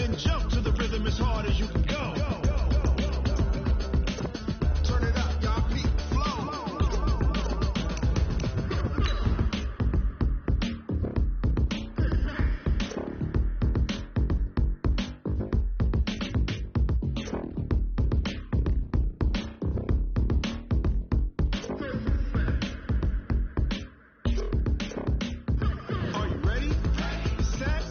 and jump to the rhythm as hard as you can go. Turn it up, y'all. Beat, flow. Are you ready? Set.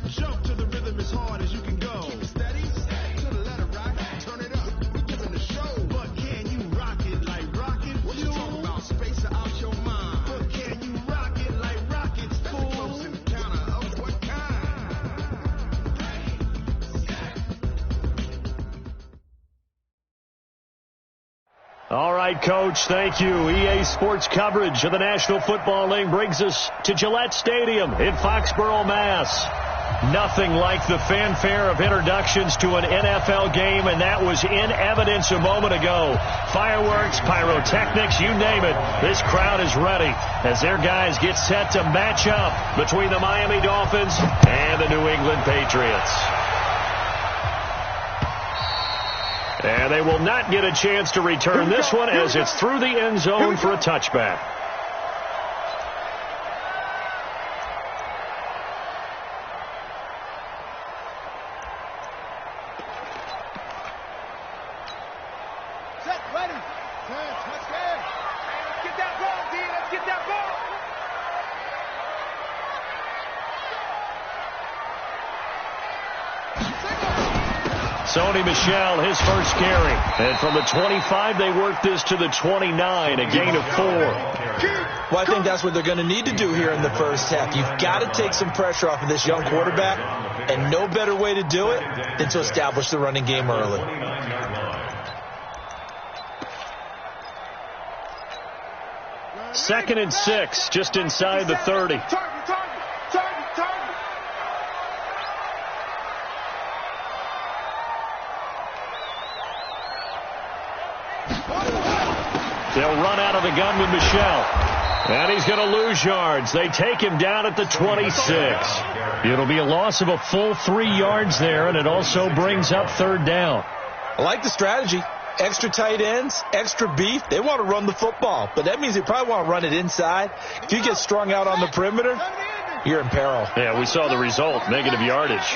Jump to the rhythm as hard as you can go. Keep it steady. To the letter right. Turn it up. We're giving the show. But can you rock it like rocket? What you talking about? Space out your mind. But can you rock it like rockets? That's a close encounter of what kind? All right, Coach, thank you. EA Sports coverage of the National Football League brings us to Gillette Stadium in Foxborough, Mass. Nothing like the fanfare of introductions to an NFL game, and that was in evidence a moment ago. Fireworks, pyrotechnics, you name it. This crowd is ready as their guys get set to match up between the Miami Dolphins and the New England Patriots. And they will not get a chance to return this one as it's through the end zone for a touchback. Set, ready. Touchdown. Let's get that ball, D. Let's get that ball. Sony Michel, his first carry. And from the 25, they work this to the 29, a gain of 4. Well, I think that's what they're going to need to do here in the first half. You've got to take some pressure off of this young quarterback, and no better way to do it than to establish the running game early. Second and 6, just inside the 30. Target. They'll run out of the gun with Michel. And he's going to lose yards. They take him down at the 26. It'll be a loss of a full 3 yards there, and it also brings up third down. I like the strategy. Extra tight ends, extra beef. They want to run the football, but that means they probably want to run it inside. If you get strung out on the perimeter, you're in peril. Yeah, we saw the result, negative yardage.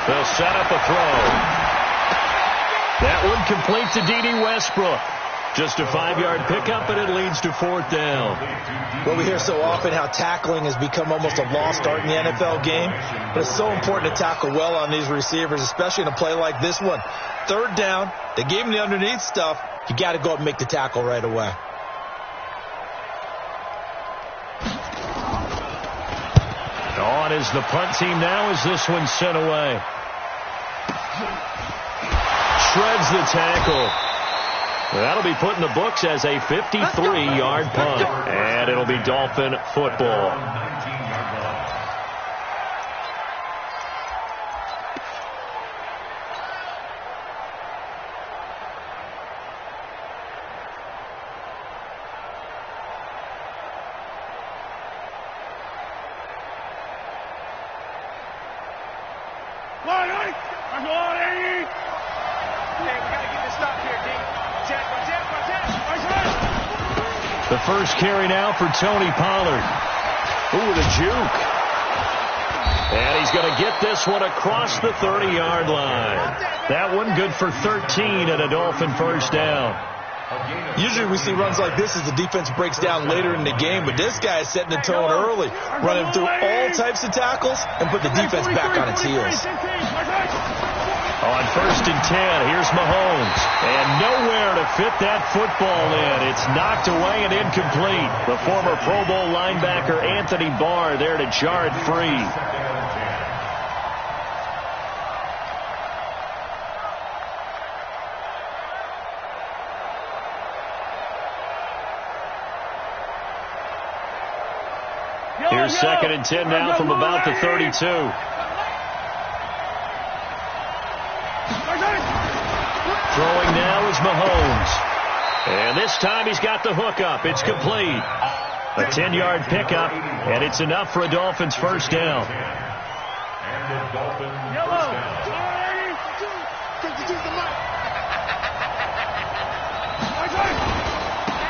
They'll set up a throw. That one complete to D.D. Westbrook. Just a 5-yard pickup, and it leads to fourth down. Well, we hear so often how tackling has become almost a lost art in the NFL game, but it's so important to tackle well on these receivers, especially in a play like this one. Third down, they gave him the underneath stuff. You got to go up and make the tackle right away. On is the punt team now as this one's sent away. Shreds the tackle. That'll be put in the books as a 53-yard punt. And it'll be Dolphin football. The first carry now for Tony Pollard. Ooh, the juke. And he's going to get this one across the 30-yard line. That one good for 13 and a Dolphin first down. Usually we see runs like this as the defense breaks down later in the game, but this guy is setting the tone early, running through all types of tackles and put the defense back on its heels. On first and 10, here's Mahomes. And nowhere to fit that football in. It's knocked away and incomplete. The former Pro Bowl linebacker Anthony Barr there to jar it free. Here's 2nd and 10 now from about the 32. Throwing now is Mahomes. And this time he's got the hook up. It's complete. A 10-yard pickup, and it's enough for a Dolphins first down.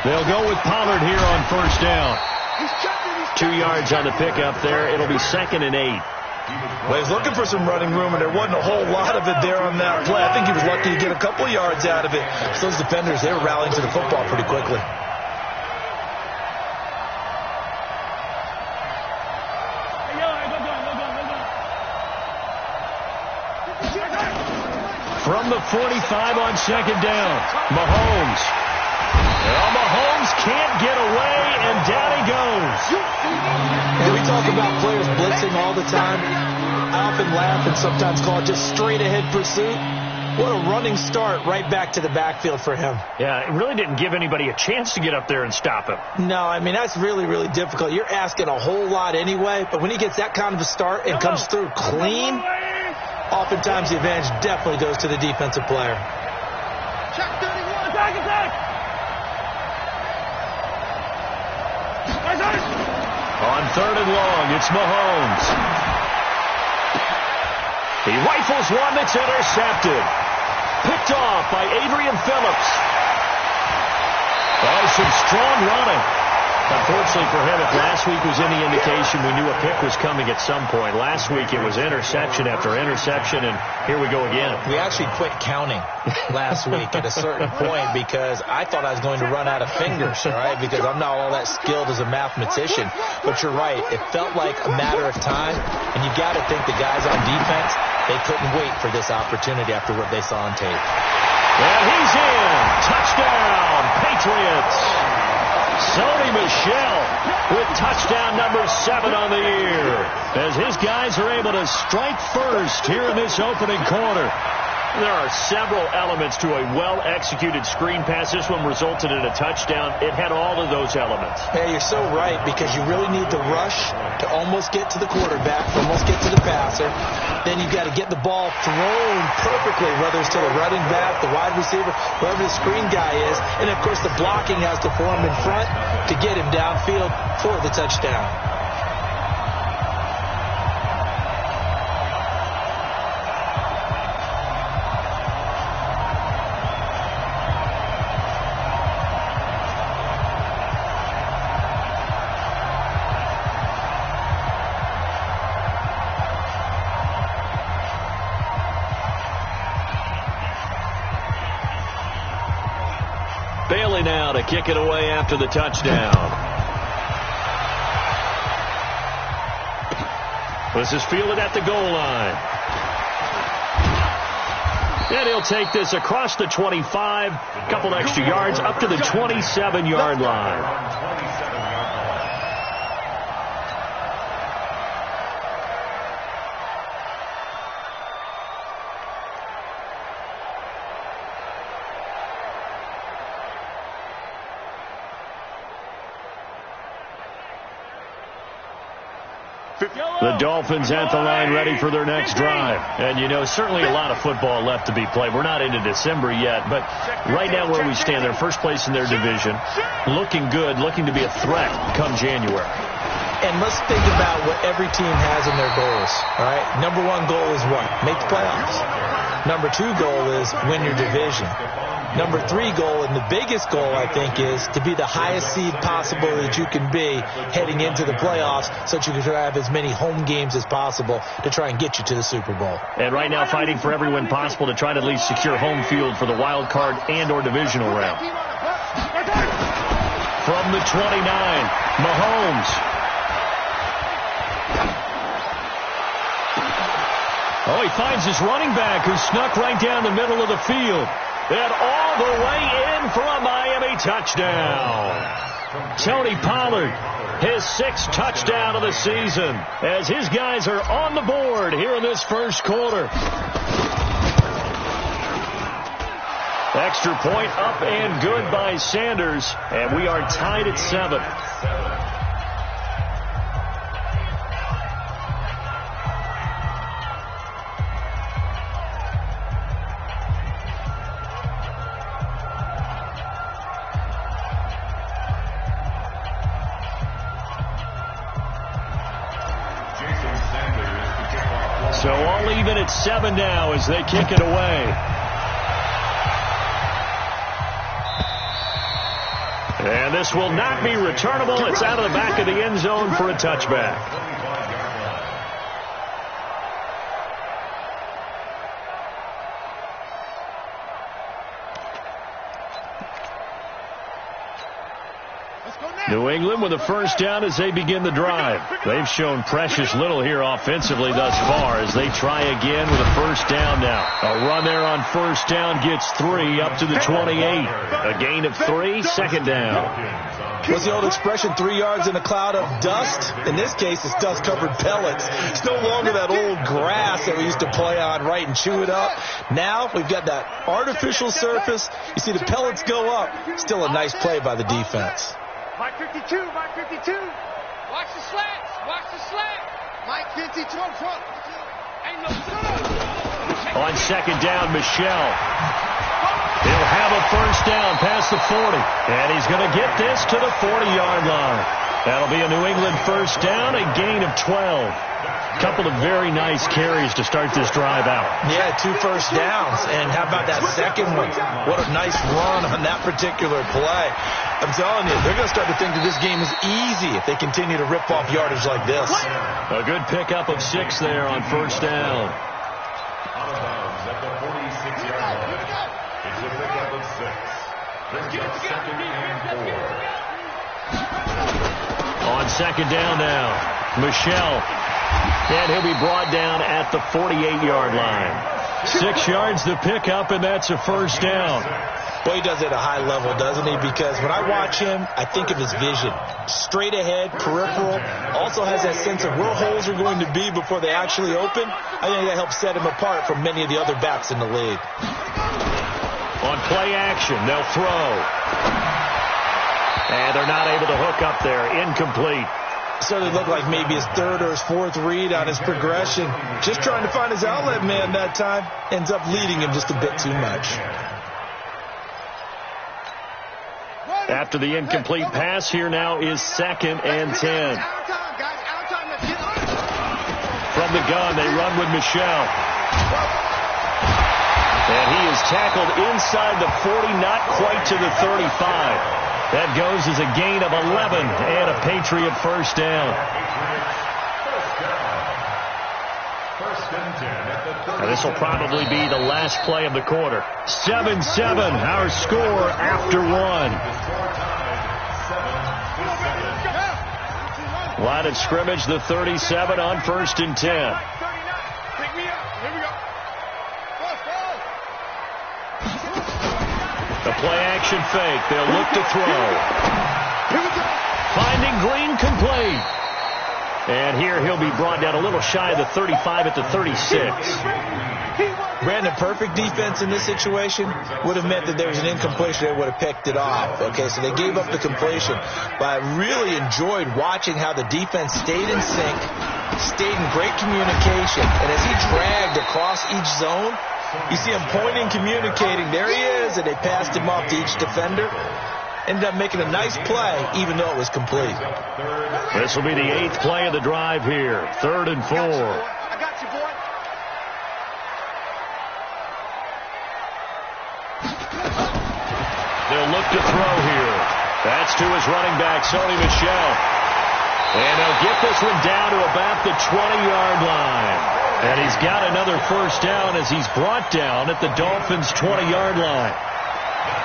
They'll go with Pollard here on first down. 2 yards on the pickup there. It'll be 2nd and 8. Well, he's looking for some running room, and there wasn't a whole lot of it there on that play. I think he was lucky to get a couple yards out of it. So those defenders, they were rallying to the football pretty quickly. From the 45 on 2nd down, Mahomes. Well, Mahomes can't get away, and down he goes. We talk about players blitzing all the time. I often laugh and sometimes call it just straight-ahead pursuit. What a running start right back to the backfield for him. Yeah, it really didn't give anybody a chance to get up there and stop him. No, I mean, that's really, really difficult. You're asking a whole lot anyway, but when he gets that kind of a start and comes through clean, oftentimes the advantage definitely goes to the defensive player. Check 31. Attack. On 3rd and long, it's Mahomes. He rifles one that's intercepted. Picked off by Adrian Phillips. Oh, some strong running. Unfortunately for him, if last week was any indication, we knew a pick was coming at some point. Last week it was interception after interception, and here we go again. We actually quit counting last week at a certain point because I thought I was going to run out of fingers, all right, because I'm not all that skilled as a mathematician. But you're right. It felt like a matter of time, and you got to think the guys on defense, they couldn't wait for this opportunity after what they saw on tape. And he's in. Touchdown, Patriots. Sony Michel with touchdown number 7 on the year as his guys are able to strike first here in this opening quarter. There are several elements to a well-executed screen pass. This one resulted in a touchdown. It had all of those elements. Hey, you're so right, because you really need the rush to almost get to the quarterback, almost get to the passer. Then you've got to get the ball thrown perfectly, whether it's to the running back, the wide receiver, whoever the screen guy is. And, of course, the blocking has to form in front to get him downfield for the touchdown. Bailey now to kick it away after the touchdown. This is fielded at the goal line. And he'll take this across the 25, a couple extra yards, up to the 27-yard line. The Dolphins at the line ready for their next drive. And, you know, certainly a lot of football left to be played. We're not into December yet, but right now where we stand, they're first place in their division, looking good, looking to be a threat come January. And let's think about what every team has in their goals, all right? Number 1 goal is what? Make the playoffs. Number 2 goal is win your division. Number 3 goal, and the biggest goal, I think, is to be the highest seed possible that you can be heading into the playoffs so that you can have as many home games as possible to try and get you to the Super Bowl. And right now fighting for every win possible to try to at least secure home field for the wild card and or divisional round. From the 29, Mahomes. Oh, he finds his running back who snuck right down the middle of the field. And all the way in for a Miami touchdown. Tony Pollard, his 6th touchdown of the season, as his guys are on the board here in this first quarter. Extra point up and good by Sanders, and we are tied at 7. So all even at 7 now as they kick it away. And this will not be returnable. It's out of the back of the end zone for a touchback. New England with a first down as they begin the drive. They've shown precious little here offensively thus far as they try again with a first down now. A run there on first down gets 3 up to the 28. A gain of 3, second down. What's the old expression, 3 yards in a cloud of dust? In this case, it's dust-covered pellets. It's no longer that old grass that we used to play on, right, and chew it up. Now we've got that artificial surface. You see the pellets go up. Still a nice play by the defense. Mike 52, Mike 52. Watch the slats, watch the slat. Mike 52 up front. Ain't no on second down, Michelle. He'll have a first down past the 40. And he's going to get this to the 40-yard line. That'll be a New England first down, a gain of 12. Couple of very nice carries to start this drive out. Yeah, 2 first downs. And how about that second one? What a nice run on that particular play. I'm telling you, they're going to start to think that this game is easy if they continue to rip off yardage like this. A good pickup of 6 there on first down. Out of bounds at the 46-yard line. It's a pickup of 6. Brings up second and 4. On second down now, Michelle. And he'll be brought down at the 48-yard line. 6 yards the pickup, and that's a first down. Well, he does it at a high level, doesn't he? Because when I watch him, I think of his vision. Straight ahead, peripheral. Also has that sense of where holes are going to be before they actually open. I think that helps set him apart from many of the other backs in the league. On play action, they'll throw. And they're not able to hook up there. Incomplete. Certainly looked like maybe his 3rd or his 4th read on his progression. Just trying to find his outlet man that time. Ends up leading him just a bit too much. After the incomplete pass, here now is second and 10. From the gun, they run with Michelle. And he is tackled inside the 40, not quite to the 35. That goes as a gain of 11 and a Patriot first down. And this will probably be the last play of the quarter. 7-7, our score after 1. Line of scrimmage, the 37 on first and 10. The play-action fake. They'll look to throw. Finding Green complete. And here he'll be brought down a little shy of the 35 at the 36. Brandon, perfect defense in this situation would have meant that there was an incompletion. They would have picked it off. Okay, so they gave up the completion. But I really enjoyed watching how the defense stayed in sync, stayed in great communication. And as he dragged across each zone, you see him pointing, communicating. There he is, and they passed him off to each defender. Ended up making a nice play, even though it was complete. This will be the 8th play of the drive here. 3rd and 4. I got you, boy. They'll look to throw here. That's to his running back, Sony Michel. And they'll get this one down to about the 20-yard line. And he's got another first down as he's brought down at the Dolphins' 20-yard line.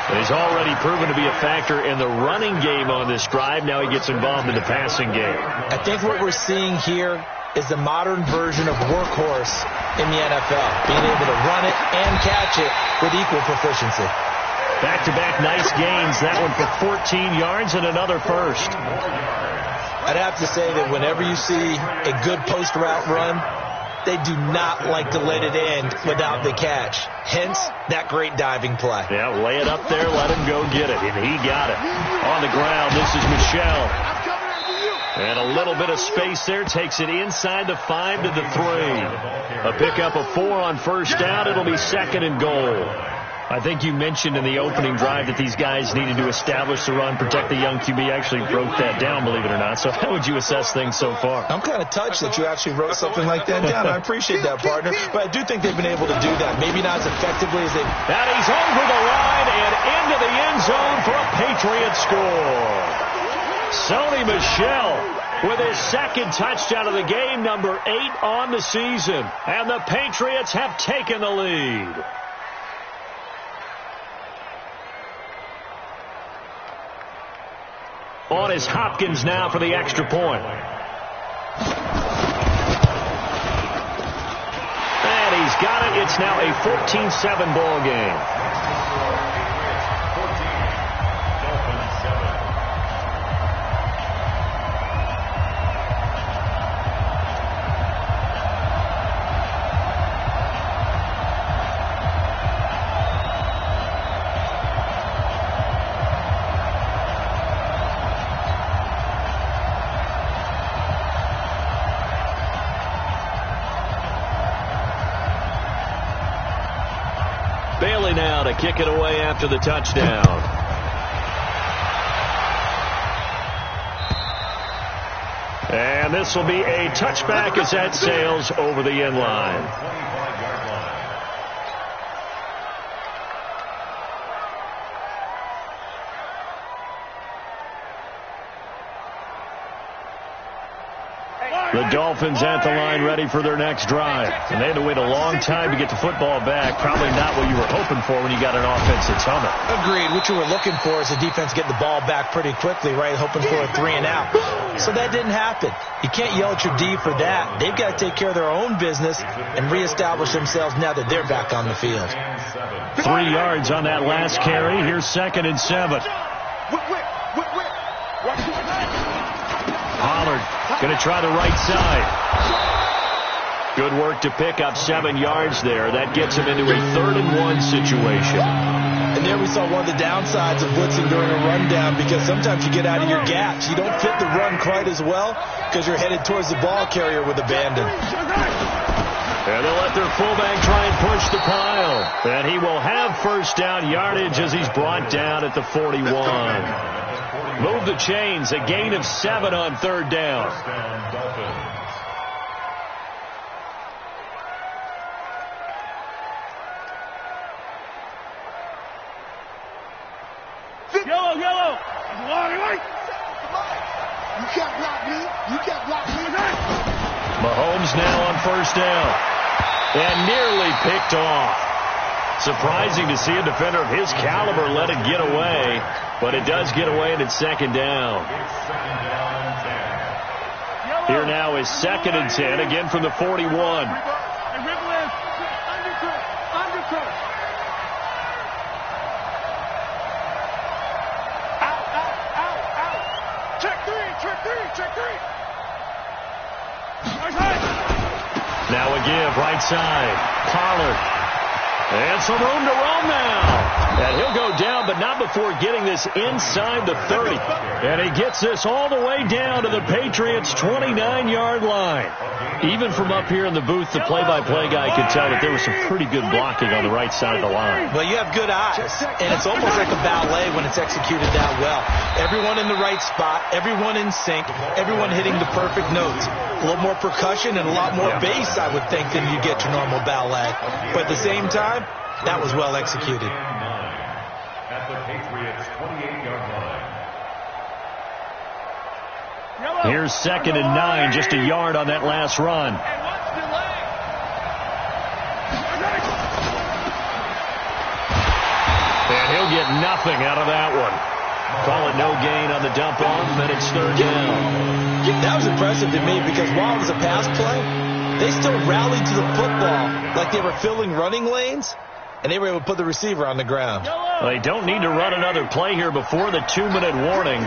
He's already proven to be a factor in the running game on this drive. Now he gets involved in the passing game. I think what we're seeing here is the modern version of workhorse in the NFL, being able to run it and catch it with equal proficiency. Back-to-back nice gains. That one for 14 yards and another first. I'd have to say that whenever you see a good post-route run, they do not like to let it end without the catch. Hence, that great diving play. Yeah, lay it up there, let him go get it. And he got it. On the ground, this is Michel. And a little bit of space there. Takes it inside the 5 to the 3. A pickup of 4 on first down. It'll be second and goal. I think you mentioned in the opening drive that these guys needed to establish the run, protect the young QB. Actually broke that down, believe it or not. So how would you assess things so far? I'm kind of touched that you actually wrote something like that down. I appreciate that, partner. But I do think they've been able to do that. Maybe not as effectively as they... And he's over the line and into the end zone for a Patriot score. Sony Michel with his second touchdown of the game, number 8 on the season. And the Patriots have taken the lead. On is Hopkins now for the extra point. And he's got it. It's now a 14-7 ball game. Bailey now to kick it away after the touchdown. And this will be a touchback as that sails over the end line. The Dolphins at the line ready for their next drive. And they had to wait a long time to get the football back. Probably not what you were hoping for when you got an offense that's humming. Agreed. What you were looking for is the defense getting the ball back pretty quickly, right? Hoping for a 3 and out. So that didn't happen. You can't yell at your D for that. They've got to take care of their own business and reestablish themselves now that they're back on the field. 3 yards on that last carry. Here's 2nd and 7. Pollard going to try the right side. Good work to pick up 7 yards there. That gets him into a 3rd and 1 situation. And there we saw one of the downsides of blitzing during a rundown, because sometimes you get out of your gaps. You don't fit the run quite as well because you're headed towards the ball carrier with abandon. And they'll let their fullback try and push the pile. And he will have first down yardage as he's brought down at the 41. Move the chains, a gain of 7 on 3rd down. Yellow. You can't block me. Mahomes now on first down. And nearly picked off. Surprising to see a defender of his caliber let it get away. But it does get away and it's 2nd down. Here now is 2nd and 10, again from the 41. Check three. Now a give, right side. Pollard. And some room to roam now. And he'll go down, but not before getting this inside the 30. And he gets this all the way down to the Patriots' 29-yard line. Even from up here in the booth, the play-by-play guy could tell that there was some pretty good blocking on the right side of the line. Well, you have good eyes, and it's almost like a ballet when it's executed that well. Everyone in the right spot, everyone in sync, everyone hitting the perfect notes. A little more percussion and a lot more bass, I would think, than you get to normal ballet. But at the same time, that was well executed. At the Patriots' 28-yard line. Here's 2nd and 9, just a yard on that last run. And he'll get nothing out of that one. Call it no gain on the dump off, and it's 3rd down. That was impressive to me, because while it was a pass play, they still rallied to the football like they were filling running lanes, and they were able to put the receiver on the ground. Well, they don't need to run another play here before the 2-minute warning.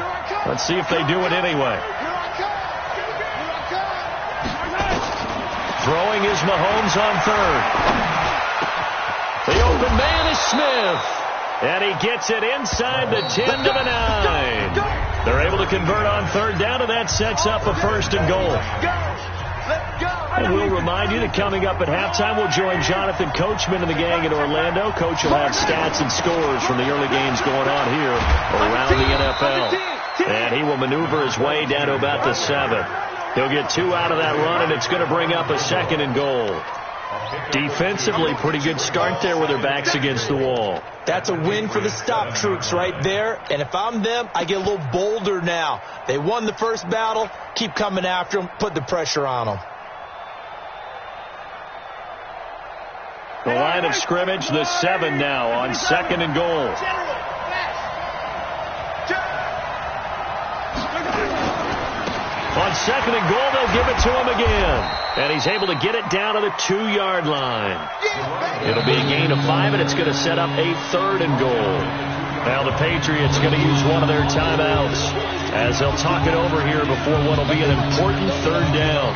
Let's see if they do it anyway. Throwing is Mahomes on 3rd. The open man is Smith. And he gets it inside the 10 to the 9. They're able to convert on 3rd down, and that sets up a 1st and goal. Let's go. And we'll remind you that coming up at halftime, we'll join Jonathan Coachman and the gang in Orlando. Coach will have stats and scores from the early games going on here around the NFL. And he will maneuver his way down to about the 7. He'll get 2 out of that run, and it's going to bring up a 2nd and goal. Defensively, pretty good start there with their backs against the wall. That's a win for the stop troops right there. And if I'm them, I get a little bolder now. They won the first battle. Keep coming after them. Put the pressure on them. The line of scrimmage, the 7 now on 2nd and goal. On 2nd and goal, they'll give it to him again. And he's able to get it down to the 2-yard line. It'll be a gain of 5, and it's going to set up a 3rd and goal. Now the Patriots going to use one of their timeouts as they'll talk it over here before what will be an important 3rd down.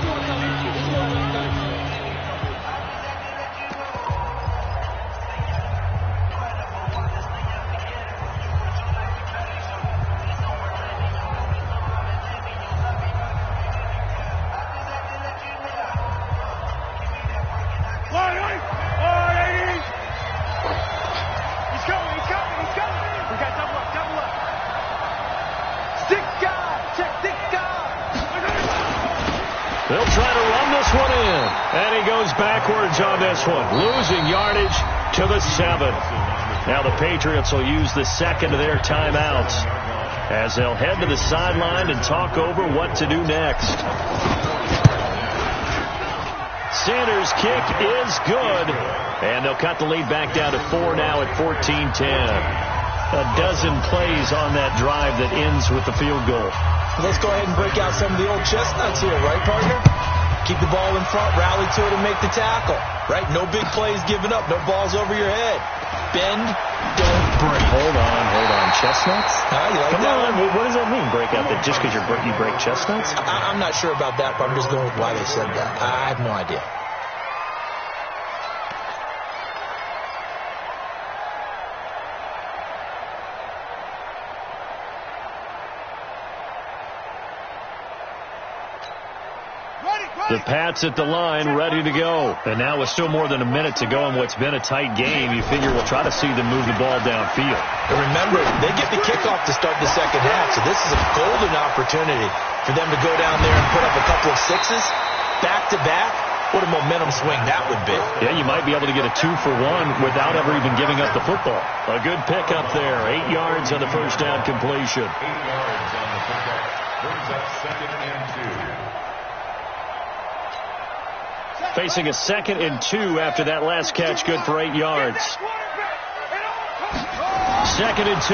They'll try to run this one in. And he goes backwards on this one, losing yardage to the 7. Now the Patriots will use the 2nd of their timeouts as they'll head to the sideline and talk over what to do next. Sanders' kick is good. And they'll cut the lead back down to 4 now at 14-10. A dozen plays on that drive that ends with the field goal. Let's go ahead and break out some of the old chestnuts here, right, partner? Keep the ball in front, rally to it, and make the tackle, right? No big plays given up, no balls over your head. Bend, don't break. Hold on. Chestnuts? You like Come that on. one? What does that mean, break out? That just because you break chestnuts? I'm not sure about that, but I'm just going with why they said that. I have no idea. The Pats at the line, ready to go. And now with still more than a minute to go in what's been a tight game, you figure we'll try to see them move the ball downfield. And remember, they get the kickoff to start the second half, so this is a golden opportunity for them to go down there and put up a couple of 6s back-to-back. What a momentum swing that would be. Yeah, you might be able to get a 2-for-1 without ever even giving up the football. A good pickup there. 8 yards on the first down completion. 8 yards on the pickup. Brings up 2nd and 2. Facing a 2nd and 2 after that last catch, good for 8 yards. 2nd and 2.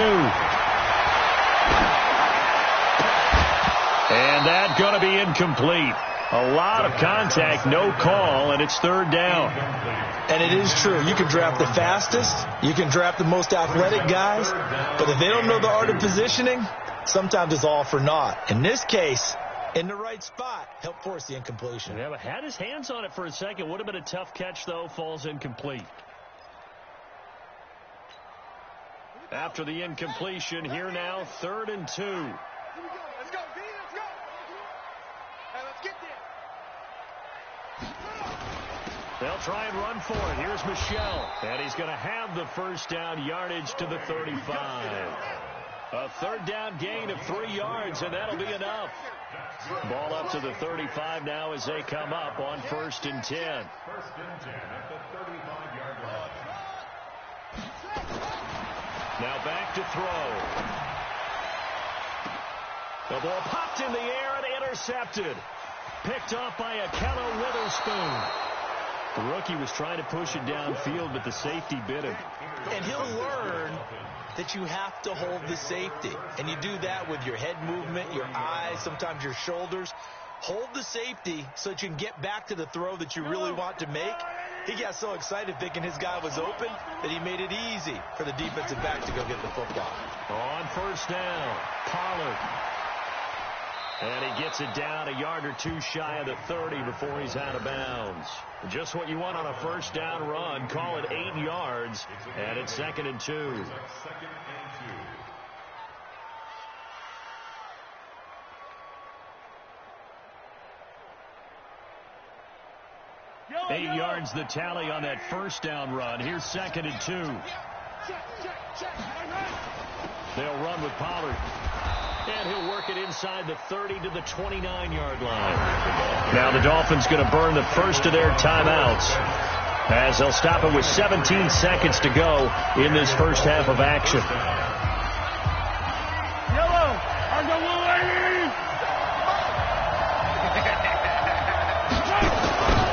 And that's going to be incomplete. A lot of contact, no call, and it's 3rd down. And it is true. You can draft the fastest. You can draft the most athletic guys. But if they don't know the art of positioning, sometimes it's all for naught. In this case, in the right spot, help force the incompletion. Yeah, but had his hands on it for a second. Would have been a tough catch, though. Falls incomplete. After the incompletion, here now, 3rd and 2. Here we go. Let's go, V. Let's go. Hey, let's get there. They'll try and run for it. Here's Michelle. And he's going to have the first down yardage to the 35. A 3rd down gain of 3 yards, and that'll be enough. Ball up to the 35 now as they come up on 1st and 10. 1st and 10 at the 35-yard line. Now back to throw. The ball popped in the air and intercepted. Picked off by Akello Witherspoon. The rookie was trying to push it downfield, but the safety bit him. And he'll learn that you have to hold the safety. And you do that with your head movement, your eyes, sometimes your shoulders. Hold the safety so that you can get back to the throw that you really want to make. He got so excited thinking his guy was open that he made it easy for the defensive back to go get the football. On 1st down, Pollard. And he gets it down a yard or 2 shy of the 30 before he's out of bounds. Just what you want on a 1st down run. Call it 8 yards, and it's 2nd and 2. 2nd and 2. 8 yards the tally on that first down run. Here's 2nd and 2. They'll run with Pollard. And he'll work it inside the 30 to the 29-yard line. Now the Dolphins going to burn the first of their timeouts, as they'll stop it with 17 seconds to go in this first half of action. Yellow, on the lane.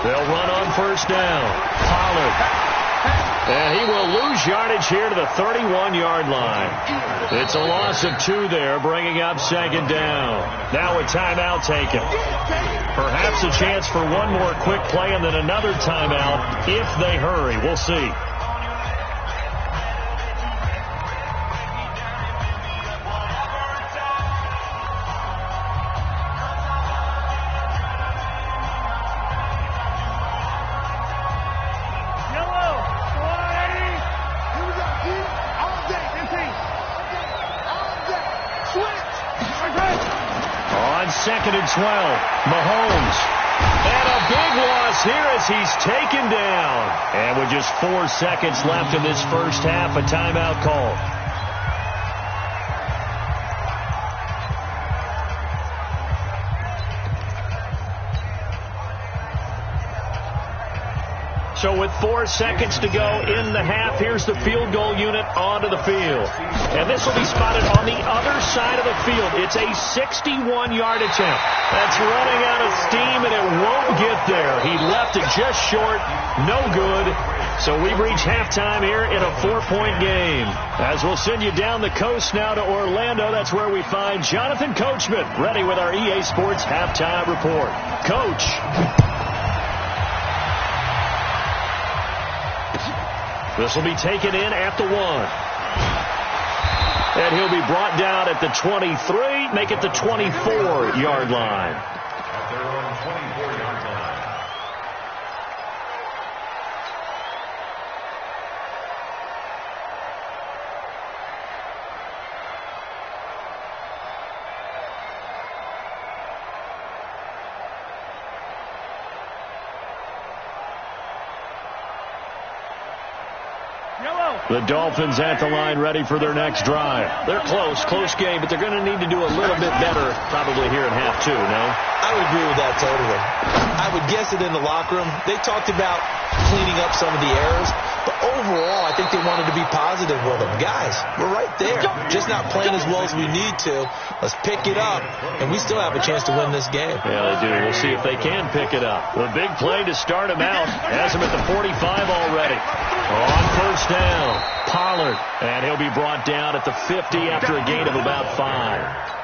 They'll run on first down. Pollard. And he will lose yardage here to the 31-yard line. It's a loss of 2 there, bringing up 2nd down. Now a timeout taken. Perhaps a chance for one more quick play and then another timeout if they hurry. We'll see. Second and 12. Mahomes. And a big loss here as he's taken down. And with just 4 seconds left in this first half, a timeout call. So with 4 seconds to go in the half, here's the field goal unit onto the field. And this will be spotted on the other side of the field. It's a 61-yard attempt. That's running out of steam, and it won't get there. He left it just short. No good. So we reach halftime here in a 4-point game. As we'll send you down the coast now to Orlando, that's where we find Jonathan Coachman, ready with our EA Sports Halftime Report. Coach. This will be taken in at the 1. And he'll be brought down at the 23, make it the 24-yard line. At their own 24-yard line. The Dolphins at the line ready for their next drive. They're close game, but they're going to need to do a little bit better probably here in half 2, no? I would agree with that totally. I would guess it in the locker room. They talked about cleaning up some of the errors, but overall I think they wanted to be positive with them. Guys, we're right there. Just not playing as well as we need to. Let's pick it up, and we still have a chance to win this game. Yeah, they do. We'll see if they can pick it up. The big play to start him out has him at the 45 already. On first down, Pollard, and he'll be brought down at the 50 after a gain of about 5.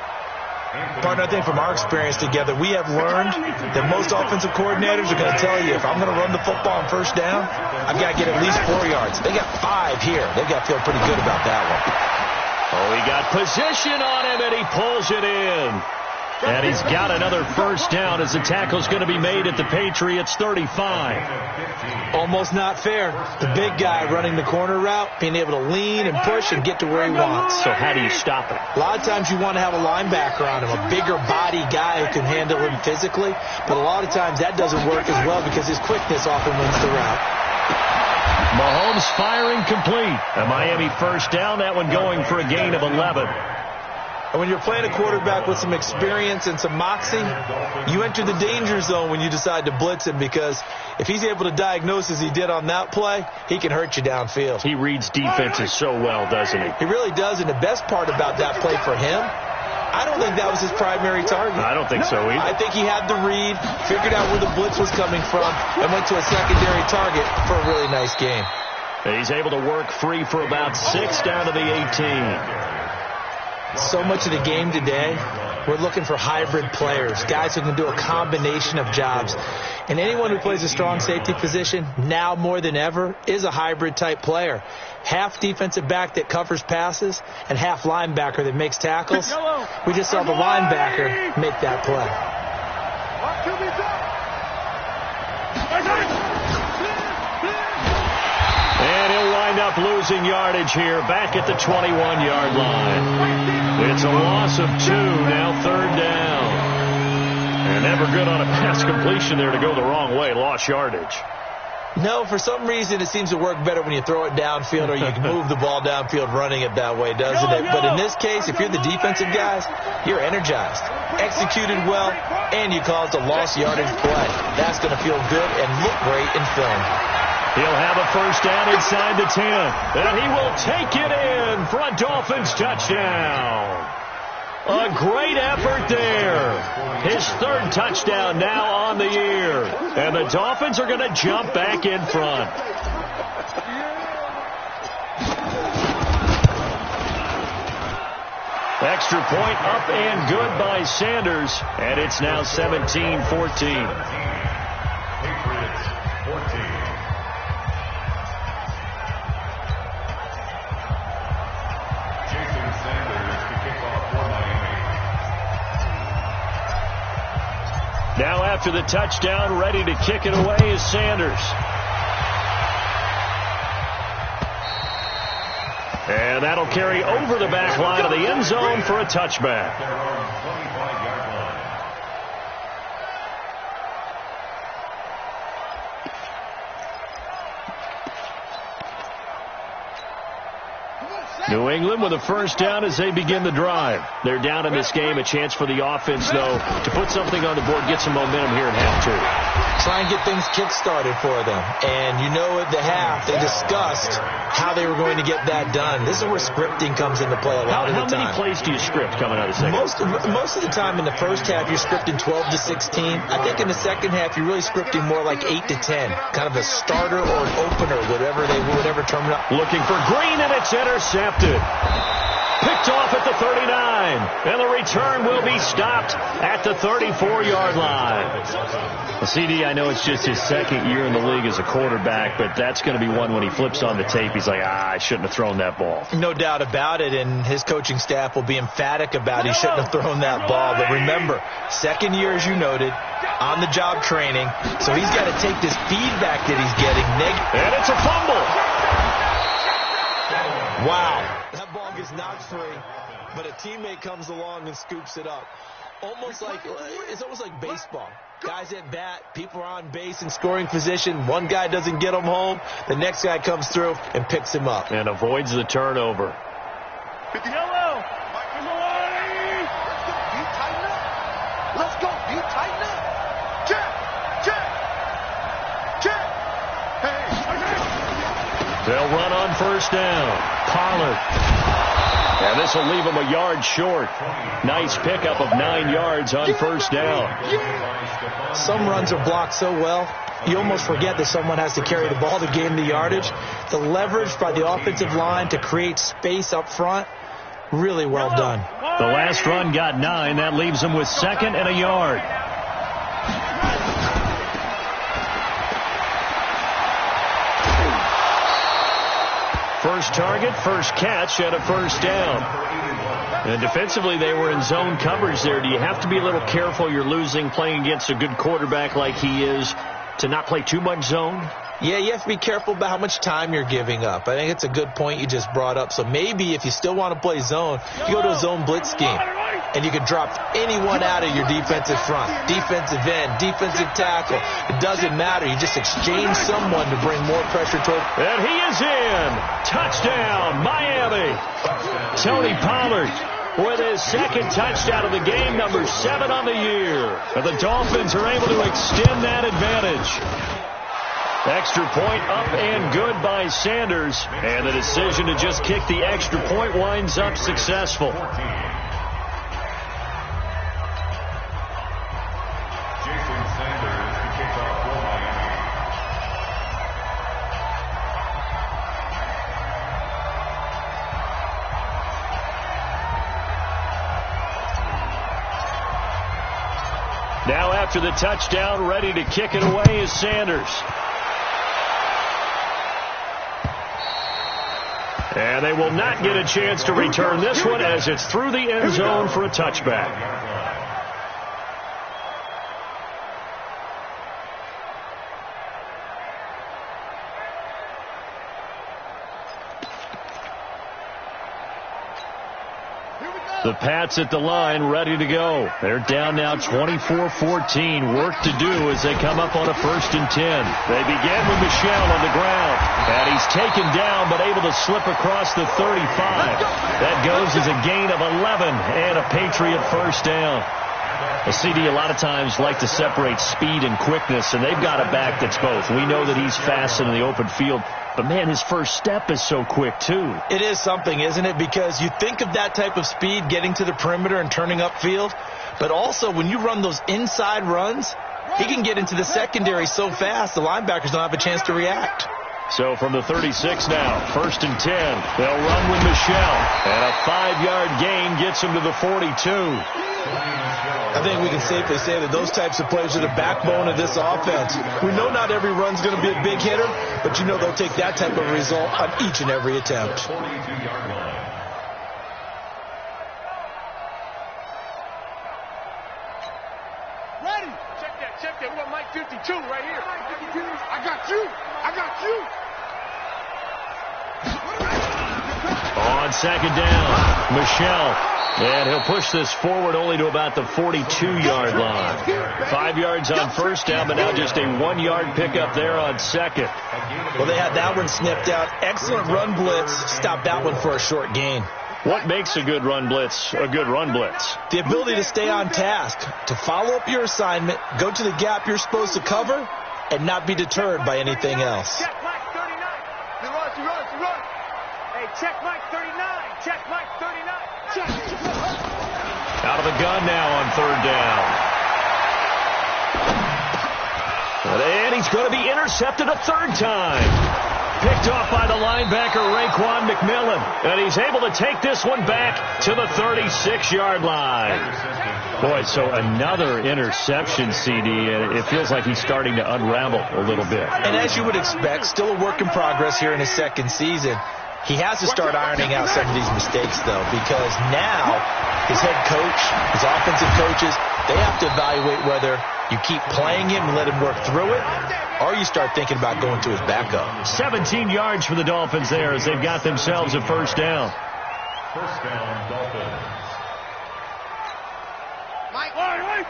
Partner, I think from our experience together, we have learned that most offensive coordinators are going to tell you, if I'm going to run the football on first down, I've got to get at least 4 yards. They got 5 here. They've got to feel pretty good about that one. Oh, he got position on him, and he pulls it in. And he's got another first down as the tackle's going to be made at the Patriots' 35. Almost not fair. The big guy running the corner route, being able to lean and push and get to where he wants. So how do you stop it? A lot of times you want to have a linebacker on him, a bigger body guy who can handle him physically. But a lot of times that doesn't work as well because his quickness often wins the route. Mahomes firing complete. A Miami first down, that one going for a gain of 11. And when you're playing a quarterback with some experience and some moxie, you enter the danger zone when you decide to blitz him, because if he's able to diagnose as he did on that play, he can hurt you downfield. He reads defenses so well, doesn't he? He really does, and the best part about that play for him, I don't think that was his primary target. I don't think so either. I think he had the read, figured out where the blitz was coming from, and went to a secondary target for a really nice game. He's able to work free for about 6 down to the 18. So much of the game today, we're looking for hybrid players, guys who can do a combination of jobs. And anyone who plays a strong safety position, now more than ever, is a hybrid type player. Half defensive back that covers passes and half linebacker that makes tackles. We just saw the linebacker make that play. And he'll wind up losing yardage here, back at the 21-yard line. It's a loss of 2, now 3rd down. And never good on a pass completion there to go the wrong way. Lost yardage. No, for some reason it seems to work better when you throw it downfield or you can move the ball downfield running it that way, doesn't it? But in this case, if you're the defensive guys, you're energized, executed well, and you caused a lost yardage play. That's going to feel good and look great in film. He'll have a first down inside the 10, and he will take it in for a Dolphins touchdown. A great effort there. His third touchdown now on the year. And the Dolphins are going to jump back in front. Extra point up and good by Sanders. And it's now 17-14. Patriots 14. Now after the touchdown, ready to kick it away is Sanders. And that'll carry over the back line of the end zone for a touchback. New England with a first down as they begin the drive. They're down in this game. A chance for the offense, though, to put something on the board, get some momentum here in half two. Try and get things kick-started for them. And you know at the half, they discussed how they were going to get that done. This is where scripting comes into play a lot of the time. How many plays do you script coming out of the second? Most of the time in the first half, you're scripting 12 to 16. I think in the second half, you're really scripting more like 8 to 10. Kind of a starter or an opener, whatever term. Looking for Green, and it's intercepted. Picked off at the 39, and the return will be stopped at the 34-yard line. Well, CD, I know it's just his second year in the league as a quarterback, but that's going to be one when he flips on the tape, he's like, I shouldn't have thrown that ball. No doubt about it, and his coaching staff will be emphatic about he shouldn't have thrown that ball. But remember, second year, as you noted, on-the-job training, so he's got to take this feedback that he's getting. And it's a fumble. Wow. That ball gets knocked free, but a teammate comes along and scoops it up. It's almost like baseball. Guys at bat, people are on base in scoring position. One guy doesn't get him home. The next guy comes through and picks him up. And avoids the turnover. Yellow. Let's go. You tighten up. Check. Hey. They'll run on first down. Pollard. And this will leave him a yard short. Nice pickup of 9 yards on first down. Some runs are blocked so well, you almost forget that someone has to carry the ball to gain the yardage. The leverage by the offensive line to create space up front, really well done. The last run got 9. That leaves him with 2nd and a yard. First target, first catch, and a first down. And defensively, they were in zone coverage there. Do you have to be a little careful? You're losing playing against a good quarterback like he is to not play too much zone? Yeah, you have to be careful about how much time you're giving up. I think it's a good point you just brought up. So maybe if you still want to play zone, you go to a zone blitz scheme. And you can drop anyone out of your defensive front. Defensive end, defensive tackle. It doesn't matter. You just exchange someone to bring more pressure toward. And he is in. Touchdown, Miami. Tony Pollard with his 2nd touchdown of the game, number 7 on the year. And the Dolphins are able to extend that advantage. Extra point up and good by Sanders. And the decision to just kick the extra point winds up successful. Now after the touchdown, ready to kick it away is Sanders. And they will not get a chance to return this one as it's through the end zone for a touchback. Here we go. The Pats at the line, ready to go. They're down now 24-14. Work to do as they come up on a 1st and 10. They begin with Michel on the ground. And he's taken down, but able to slip across the 35. That goes as a gain of 11 and a Patriot first down. A CD a lot of times like to separate speed and quickness, and they've got a back that's both. We know that he's fast in the open field, but, man, his first step is so quick, too. It is something, isn't it? Because you think of that type of speed getting to the perimeter and turning upfield, but also when you run those inside runs, he can get into the secondary so fast the linebackers don't have a chance to react. So from the 36 now, 1st and 10. They'll run with Michel, and a 5-yard gain gets him to the 42. I think we can safely say that those types of plays are the backbone of this offense. We know not every run's going to be a big hitter, but you know they'll take that type of result on each and every attempt. Ready? Check that. We got Mike 52 right here. Mike 52. I got you. On 2nd down, Michel. And he'll push this forward only to about the 42-yard line. 5 yards on 1st down, but now just a 1-yard pickup there on 2nd. Well, they had that one snipped out. Excellent run blitz. Stopped that one for a short gain. What makes a good run blitz a good run blitz? The ability to stay on task, to follow up your assignment, go to the gap you're supposed to cover, and not be deterred by anything else. Check Mike 39. He runs. Hey, check Mike 39. Check Mike 39. Check. Out of the gun now on 3rd down. And he's going to be intercepted a 3rd time. Picked off by the linebacker, Raekwon McMillan. And he's able to take this one back to the 36-yard line. Boy, so another interception, CD, and it feels like he's starting to unravel a little bit. And as you would expect, still a work in progress here in his 2nd season. He has to start ironing out some of these mistakes, though, because now his head coach, his offensive coaches, they have to evaluate whether you keep playing him and let him work through it, or you start thinking about going to his backup. 17 yards for the Dolphins there as they've got themselves a 1st down. 1st down, Dolphins. Mike. Stay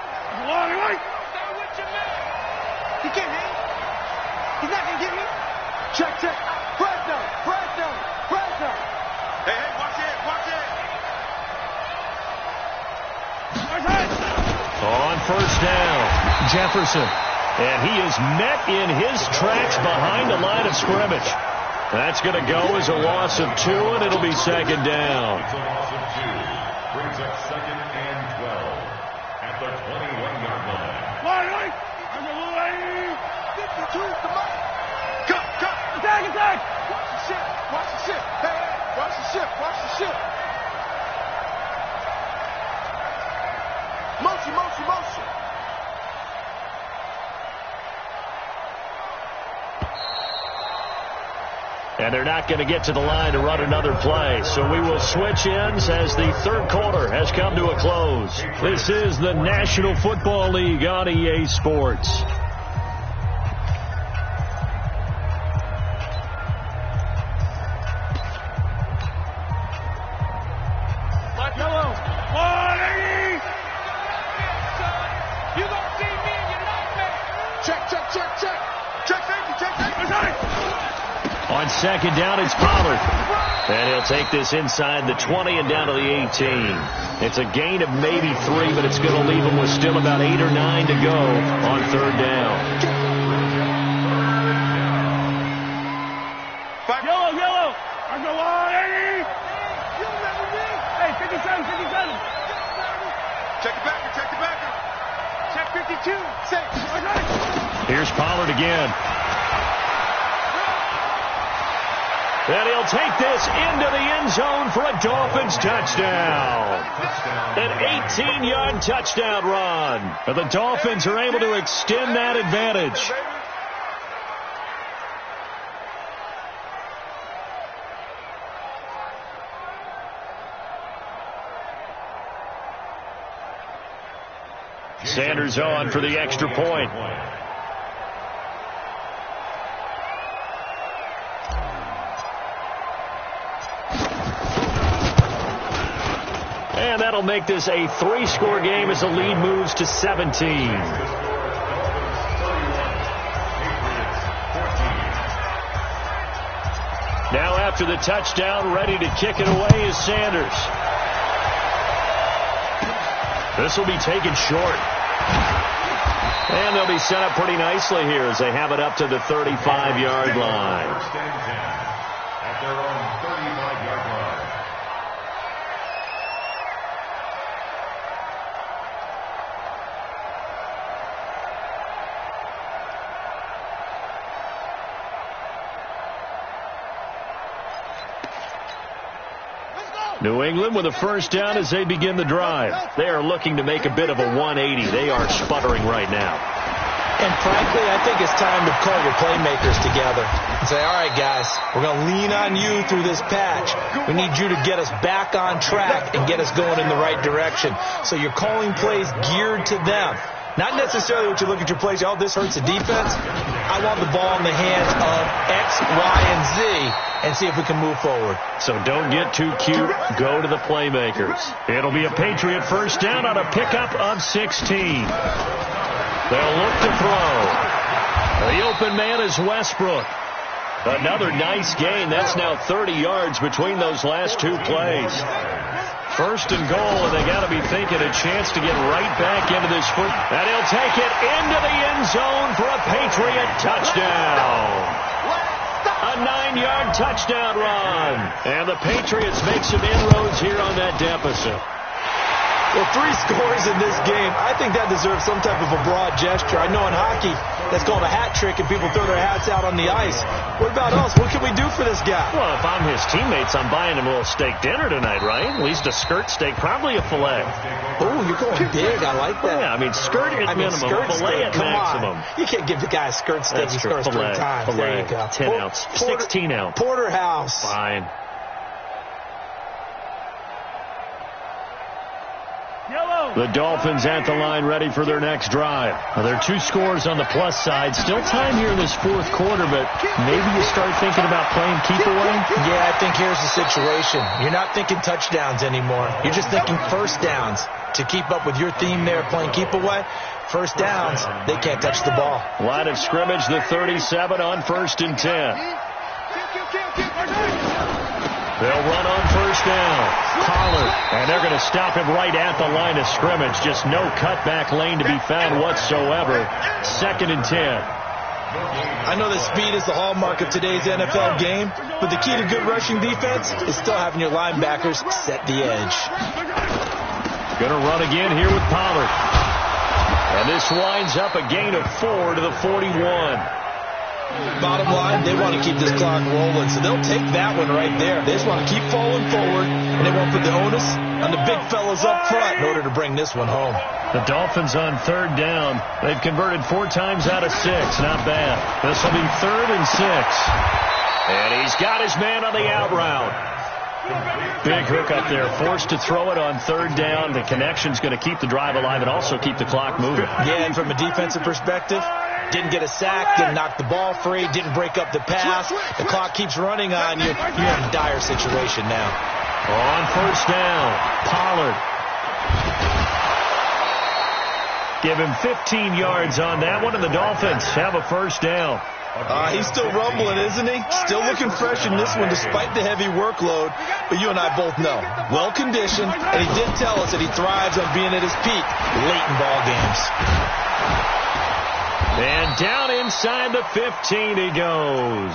with your man. He can't hang. He's not going to get me. Check. Press down. Hey, watch it. On 1st down, Jefferson. And he is met in his tracks behind the line of scrimmage. That's going to go as a loss of 2, and it'll be 2nd down. It's a loss of 2. Brings up 2nd and 12 at the 21-yard line. Cut. Attack. Watch the ship. Hey, watch the ship. Motion. And they're not going to get to the line to run another play. So we will switch ends as the 3rd quarter has come to a close. This is the National Football League on EA Sports. On 2nd down, it's Pollard. And he'll take this inside the 20 and down to the 18. It's a gain of maybe 3, but it's going to leave him with still about 8 or 9 to go on 3rd down. Yellow. I'm going on, Hey, 57. Check the backer. Check 52. Safe. Here's Pollard again. And he'll take this into the end zone for a Dolphins touchdown. An 18-yard touchdown run. But the Dolphins are able to extend that advantage. Sanders on for the extra point. And that'll make this a 3-score game as the lead moves to 17. Now after the touchdown, ready to kick it away is Sanders. This will be taken short. And they'll be set up pretty nicely here as they have it up to the 35-yard line. At their own 35-yard line. New England with a first down as they begin the drive. They are looking to make a bit of a 180. They are sputtering right now. And frankly, I think it's time to call your playmakers together and say, all right, guys, we're going to lean on you through this patch. We need you to get us back on track and get us going in the right direction. So you're calling plays geared to them. Not necessarily what you look at your plays, oh, this hurts the defense. I want the ball in the hands of X, Y, and Z and see if we can move forward. So don't get too cute. Go to the playmakers. It'll be a Patriot first down on a pickup of 16. They'll look to throw. The open man is Westbrook. Another nice gain. That's now 30 yards between those last two plays. First and goal, and they got to be thinking a chance to get right back into this foot. And he'll take it into the end zone for a Patriot touchdown. A 9-yard touchdown run. And the Patriots make some inroads here on that deficit. Well, 3 scores in this game. I think that deserves some type of a broad gesture. I know in hockey, that's called a hat trick, and people throw their hats out on the ice. What about us? What can we do for this guy? Well, if I'm his teammates, I'm buying him a little steak dinner tonight, right? At least a skirt steak, probably a filet. Oh, you're going big. I like that. Yeah, I mean, skirt at minimum, filet at maximum. You can't give the guy a skirt steak. He scores 3 times. There you go. 10 ounce, 16 ounce. Porterhouse. Fine. The Dolphins at the line ready for their next drive. Well, there are 2 scores on the plus side. Still time here in this 4th quarter, but maybe you start thinking about playing keep away? Yeah, I think here's the situation. You're not thinking touchdowns anymore. You're just thinking first downs. To keep up with your theme there, playing keep away, first downs, they can't touch the ball. Line of scrimmage, the 37 on 1st and 10. They'll run on first down. Pollard, and they're going to stop him right at the line of scrimmage. Just no cutback lane to be found whatsoever. 2nd and 10. I know that speed is the hallmark of today's NFL game, but the key to good rushing defense is still having your linebackers set the edge. Going to run again here with Pollard. And this winds up a gain of 4 to the 41. Bottom line, they want to keep this clock rolling, so they'll take that one right there. They just want to keep falling forward, and they won't put the onus on the big fellas up front in order to bring this one home. The Dolphins on 3rd down. They've converted 4 times out of 6. Not bad. This will be 3rd and 6. And he's got his man on the out route. Big hook up there. Forced to throw it on 3rd down. The connection's going to keep the drive alive and also keep the clock moving. Yeah, and from a defensive perspective, didn't get a sack, didn't knock the ball free, didn't break up the pass. The clock keeps running on you. You're in a dire situation now. On first down, Pollard. Give him 15 yards on that one, and the Dolphins have a first down. He's still rumbling, isn't he? Still looking fresh in this one despite the heavy workload. But you and I both know, well-conditioned, and he did tell us that he thrives on being at his peak late in ball games. And down inside the 15 he goes.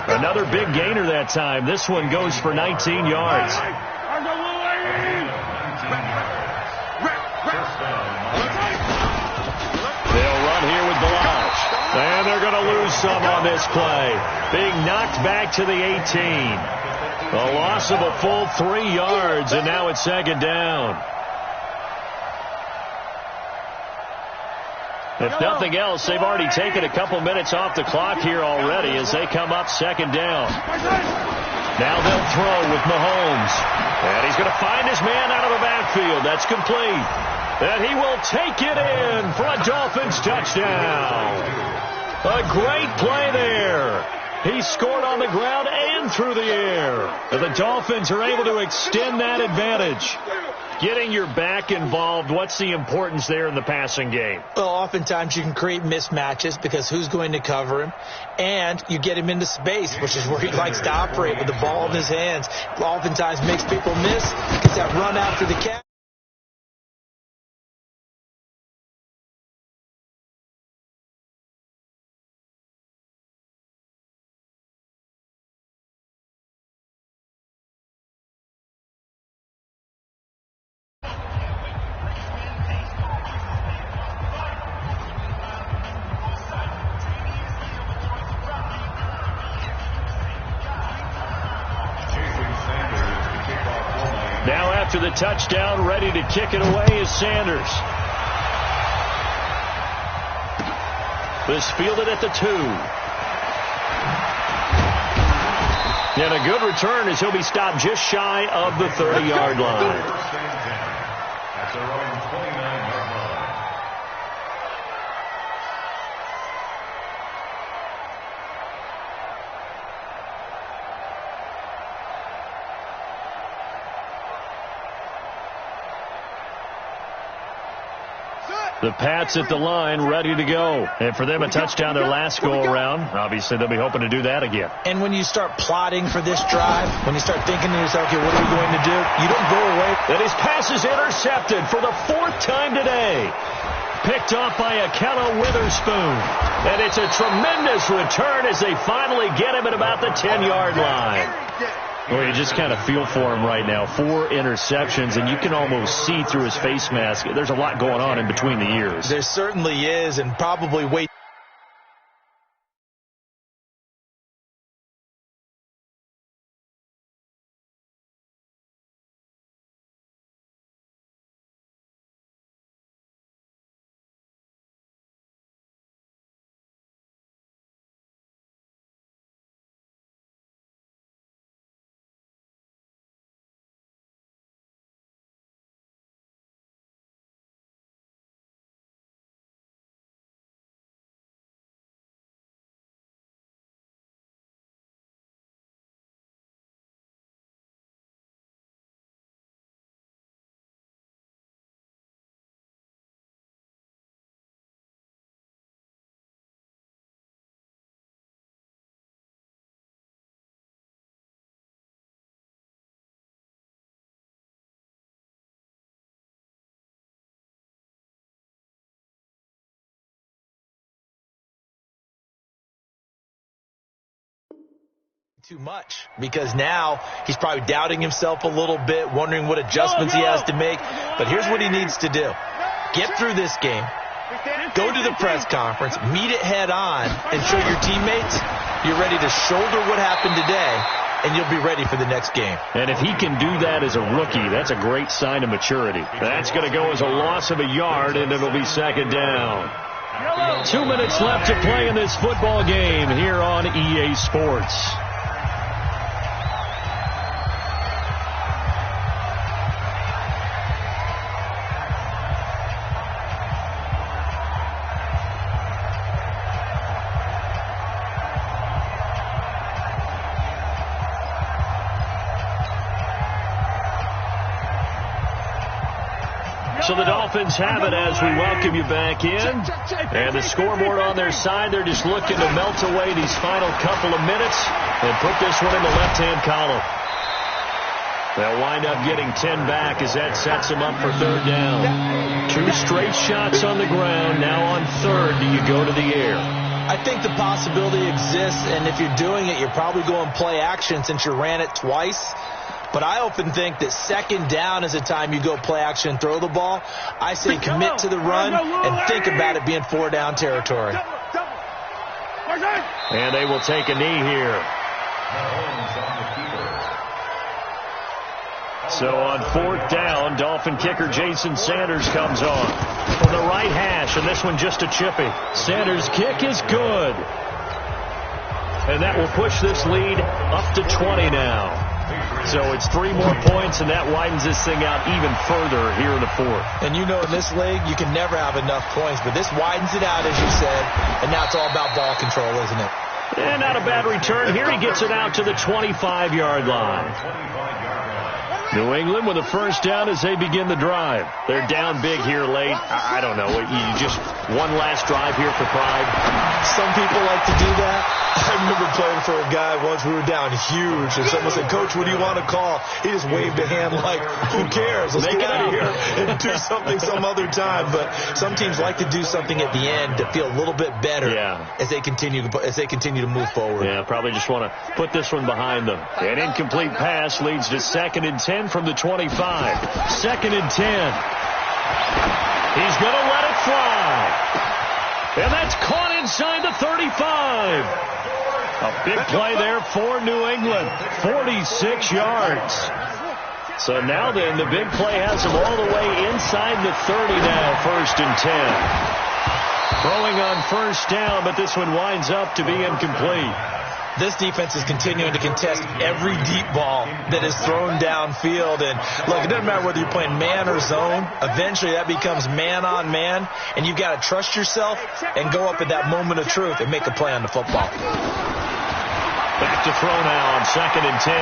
Another big gainer that time. This one goes for 19 yards. They'll run here with Balazs. And they're going to lose some on this play. Being knocked back to the 18. A loss of a full 3 yards, and now it's 2nd down. If nothing else, they've already taken a couple minutes off the clock here already as they come up 2nd down. Now they'll throw with Mahomes. And he's going to find his man out of the backfield. That's complete. And he will take it in for a Dolphins touchdown. A great play there. He scored on the ground and through the air. And the Dolphins are able to extend that advantage. Getting your back involved, what's the importance there in the passing game? Well, oftentimes you can create mismatches because who's going to cover him? And you get him into space, which is where he likes to operate with the ball in his hands. Oftentimes makes people miss, gets that run after the catch. Now after the touchdown, ready to kick it away is Sanders. This fielded at the 2. And a good return as he'll be stopped just shy of the 30-yard line. That's around 29-yard line. The Pats at the line, ready to go. And for them, a touchdown their last go-around. Obviously, they'll be hoping to do that again. And when you start plotting for this drive, when you start thinking to yourself, okay, what are we going to do? You don't go away. And his pass is intercepted for the 4th time today. Picked off by Akello Witherspoon. And it's a tremendous return as they finally get him at about the 10-yard line. Well, you just kind of feel for him right now. 4 interceptions, and you can almost see through his face mask. There's a lot going on in between the ears. There certainly is, and probably way. Too much, because now he's probably doubting himself a little bit, wondering what adjustments he has to make. But here's what he needs to do. Get through this game, go to the press conference, meet it head on, and show your teammates you're ready to shoulder what happened today, and you'll be ready for the next game. And if he can do that as a rookie, that's a great sign of maturity. That's going to go as a loss of a yard, and it'll be 2nd down. 2 minutes left to play in this football game here on EA Sports. So the Dolphins have it as we welcome you back in. And the scoreboard on their side, they're just looking to melt away these final couple of minutes and put this one in the left-hand column. They'll wind up getting 10 back as that sets them up for 3rd down. 2 straight shots on the ground. Now on 3rd, do you go to the air? I think the possibility exists, and if you're doing it, you're probably going play action since you ran it twice. But I often think that 2nd down is the time you go play action and throw the ball. I say commit to the run and think about it being 4-down territory. And they will take a knee here. So on 4th down, Dolphin kicker Jason Sanders comes on from the right hash, and this one just a chippy. Sanders' kick is good. And that will push this lead up to 20 now. So it's 3 more points, and that widens this thing out even further here in the 4th. And you know in this league, you can never have enough points, but this widens it out, as you said, and now it's all about ball control, isn't it? And not a bad return here. He gets it out to the 25-yard line. New England with a first down as they begin the drive. They're down big here late. I don't know. You just one last drive here for pride. Some people like to do that. I remember playing for a guy once. We were down huge, and someone said, "Coach, what do you want to call?" He just waved a hand like, "Who cares? Let's get out of here and do something some other time." But some teams like to do something at the end to feel a little bit better as they continue to move forward. Yeah, probably just want to put this one behind them. An incomplete pass leads to 2nd and 10 from the 25. 2nd and 10. He's going to let it fly. And that's caught inside the 35. A big play there for New England. 46 yards. So now then, the big play has them all the way inside the 30 now. 1st and 10. Throwing on first down, but this one winds up to be incomplete. This defense is continuing to contest every deep ball that is thrown downfield. And, look, it doesn't matter whether you're playing man or zone. Eventually that becomes man on man, and you've got to trust yourself and go up at that moment of truth and make a play on the football. Back to throw now on 2nd and 10.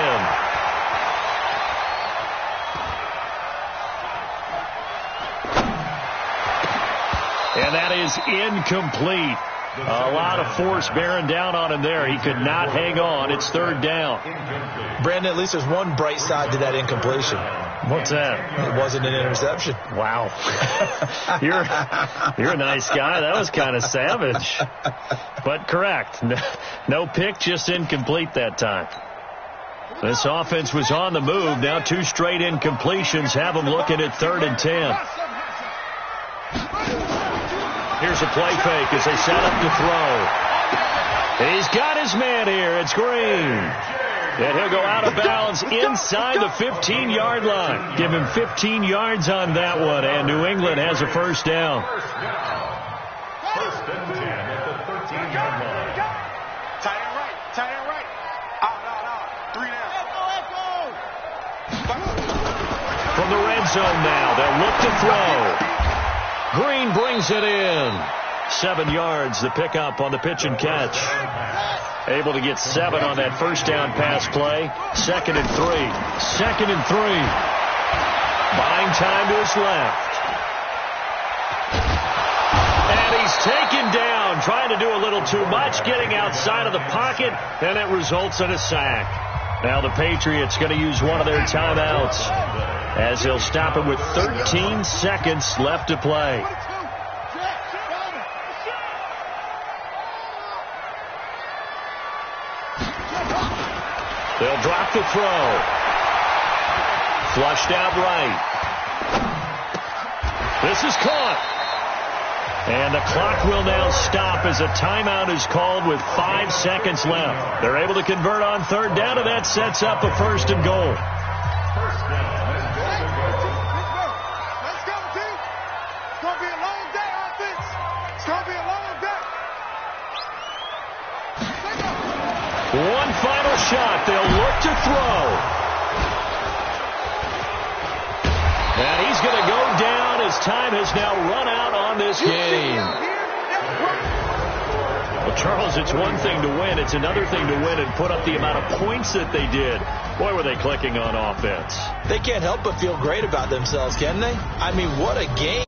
And that is incomplete. A lot of force bearing down on him there. He could not hang on. It's 3rd down. Brandon, at least there's one bright side to that incompletion. What's that? It wasn't an interception. Wow. You're a nice guy. That was kind of savage. But correct. No pick, just incomplete that time. This offense was on the move. Now 2 straight incompletions have them looking at 3rd and 10. Here's a play fake as they set up to throw. He's got his man here. It's Green. And he'll go out of bounds inside the 15-yard line. Give him 15 yards on that one, and New England has a first down. 1st and 10 at the 13-yard line. Tight end right. Tight end right. Out. 3 down. From the red zone now, they'll look to throw. Green brings it in. 7 yards, the pickup on the pitch and catch. Able to get 7 on that first down pass play. 2nd and 3. 2nd and 3. Buying time to his left. And he's taken down, trying to do a little too much, getting outside of the pocket, and it results in a sack. Now the Patriots going to use one of their timeouts, as they'll stop it with 13 seconds left to play. They'll drop the throw. Flushed out right. This is caught. And the clock will now stop as a timeout is called with 5 seconds left. They're able to convert on 3rd down, and that sets up a 1st and goal. First down and goal to go. Let's go, team. It's going to be a long day, offense. It's going to be a long day. One final shot. They'll look to throw. And he's going to go down as time has now run out on this game. Well, Charles, it's one thing to win. It's another thing to win and put up the amount of points that they did. Boy, were they clicking on offense. They can't help but feel great about themselves, can they? I mean, what a game.